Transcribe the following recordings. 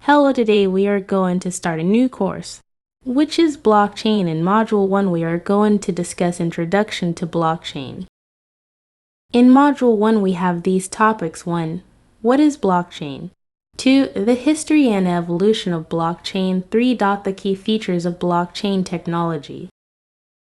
Hello, today we are going to start a new course, which is blockchain. In Module 1 we are going to discuss Introduction to Blockchain. In Module 1 we have these topics. 1. What is blockchain? 2. The history and evolution of blockchain. 3. The key features of blockchain technology.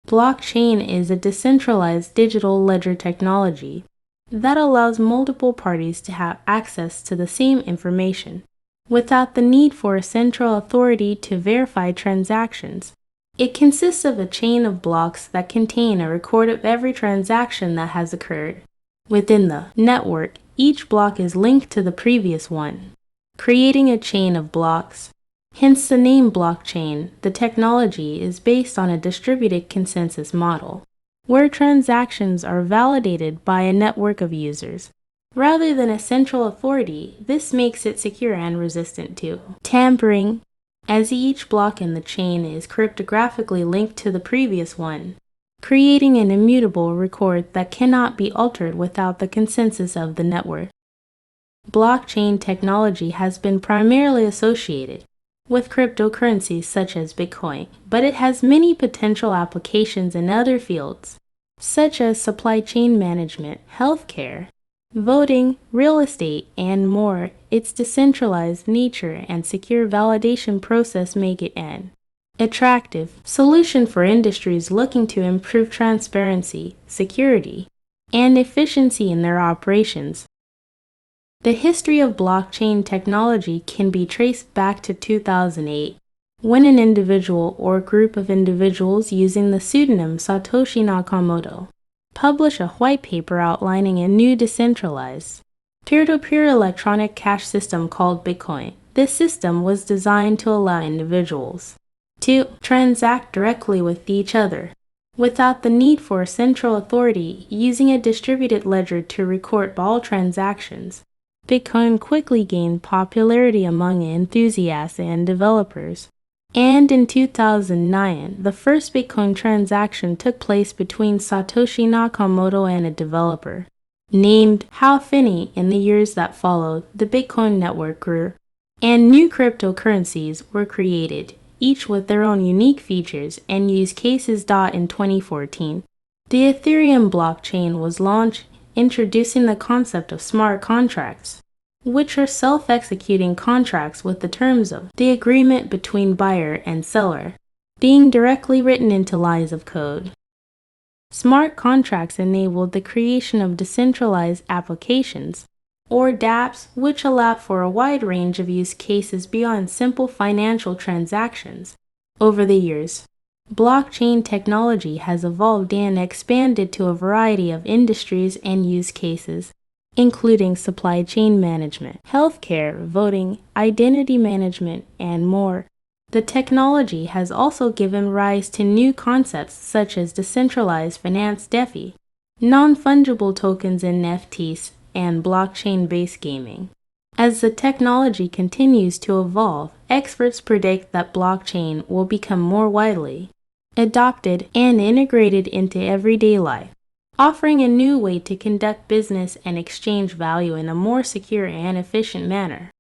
Blockchain is a decentralized digital ledger technology that allows multiple parties to have access to the same information without the need for a central authority to verify transactions. It consists of a chain of blocks that contain a record of every transaction that has occurred. Within the network, each block is linked to the previous one, creating a chain of blocks. Hence the name blockchain. The technology is based on a distributed consensus model, where transactions are validated by a network of users, rather than a central authority. This makes it secure and resistant to tampering, as each block in the chain is cryptographically linked to the previous one, creating an immutable record that cannot be altered without the consensus of the network. Blockchain technology has been primarily associated with cryptocurrencies such as Bitcoin, but it has many potential applications in other fields, such as supply chain management, healthcare, voting, real estate, and more. Its decentralized nature and secure validation process make it an attractive solution for industries looking to improve transparency, security, and efficiency in their operations. The history of blockchain technology can be traced back to 2008, when an individual or group of individuals using the pseudonym Satoshi Nakamoto published a white paper outlining a new decentralized, peer-to-peer electronic cash system called Bitcoin. This system was designed to allow individuals to transact directly with each other without the need for a central authority, using a distributed ledger to record all transactions. Bitcoin quickly gained popularity among enthusiasts and developers, and in 2009, the first Bitcoin transaction took place between Satoshi Nakamoto and a developer named Hal Finney. In the years that followed, the Bitcoin network grew, and new cryptocurrencies were created, each with their own unique features and use cases. In 2014, the Ethereum blockchain was launched, introducing the concept of smart contracts, which are self-executing contracts with the terms of the agreement between buyer and seller being directly written into lines of code. Smart contracts enabled the creation of decentralized applications, or dApps, which allow for a wide range of use cases beyond simple financial transactions. Over the years, blockchain technology has evolved and expanded to a variety of industries and use cases, including supply chain management, healthcare, voting, identity management, and more. The technology has also given rise to new concepts such as decentralized finance (DeFi), non-fungible tokens (NFTs), and blockchain-based gaming. As the technology continues to evolve, experts predict that blockchain will become more widely adopted and integrated into everyday life, offering a new way to conduct business and exchange value in a more secure and efficient manner.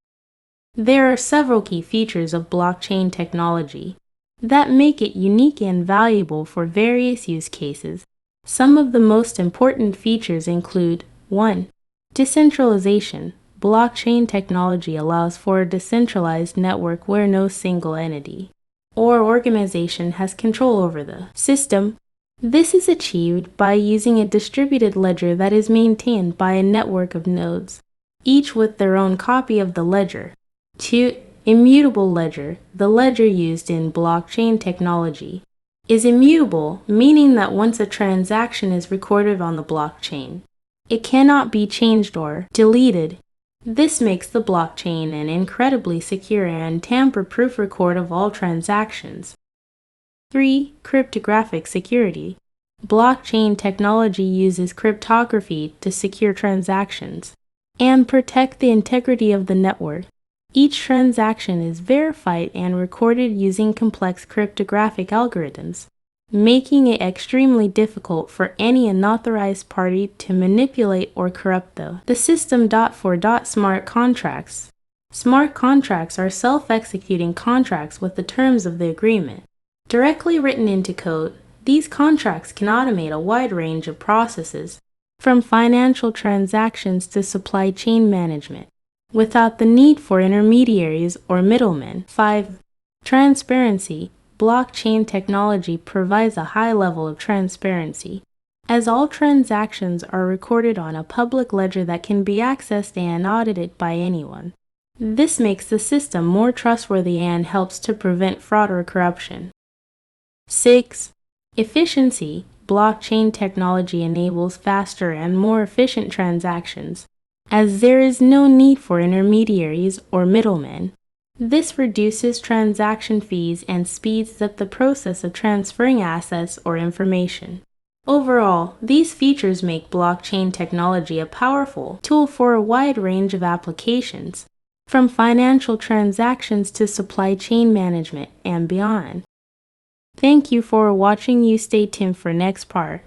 There are several key features of blockchain technology that make it unique and valuable for various use cases. Some of the most important features include: 1. Decentralization. Blockchain technology allows for a decentralized network where no single entity or organization has control over the system. This is achieved by using a distributed ledger that is maintained by a network of nodes, each with their own copy of the ledger. 2. Immutable ledger. The ledger used in blockchain technology is immutable, meaning that once a transaction is recorded on the blockchain, it cannot be changed or deleted. This makes the blockchain an incredibly secure and tamper-proof record of all transactions. 3. Cryptographic security. Blockchain technology uses cryptography to secure transactions and protect the integrity of the network. Each transaction is verified and recorded using complex cryptographic algorithms, making it extremely difficult for any unauthorized party to manipulate or corrupt the system. 4. Smart contracts. Smart contracts are self-executing contracts with the terms of the agreement directly written into code. These contracts can automate a wide range of processes, from financial transactions to supply chain management, without the need for intermediaries or middlemen. 5. Transparency. Blockchain technology provides a high level of transparency, as all transactions are recorded on a public ledger that can be accessed and audited by anyone. This makes the system more trustworthy and helps to prevent fraud or corruption. 6. Efficiency. Blockchain technology enables faster and more efficient transactions, as there is no need for intermediaries or middlemen. This reduces transaction fees and speeds up the process of transferring assets or information. Overall, these features make blockchain technology a powerful tool for a wide range of applications, from financial transactions to supply chain management and beyond. Thank you for watching. You stay tuned for next part.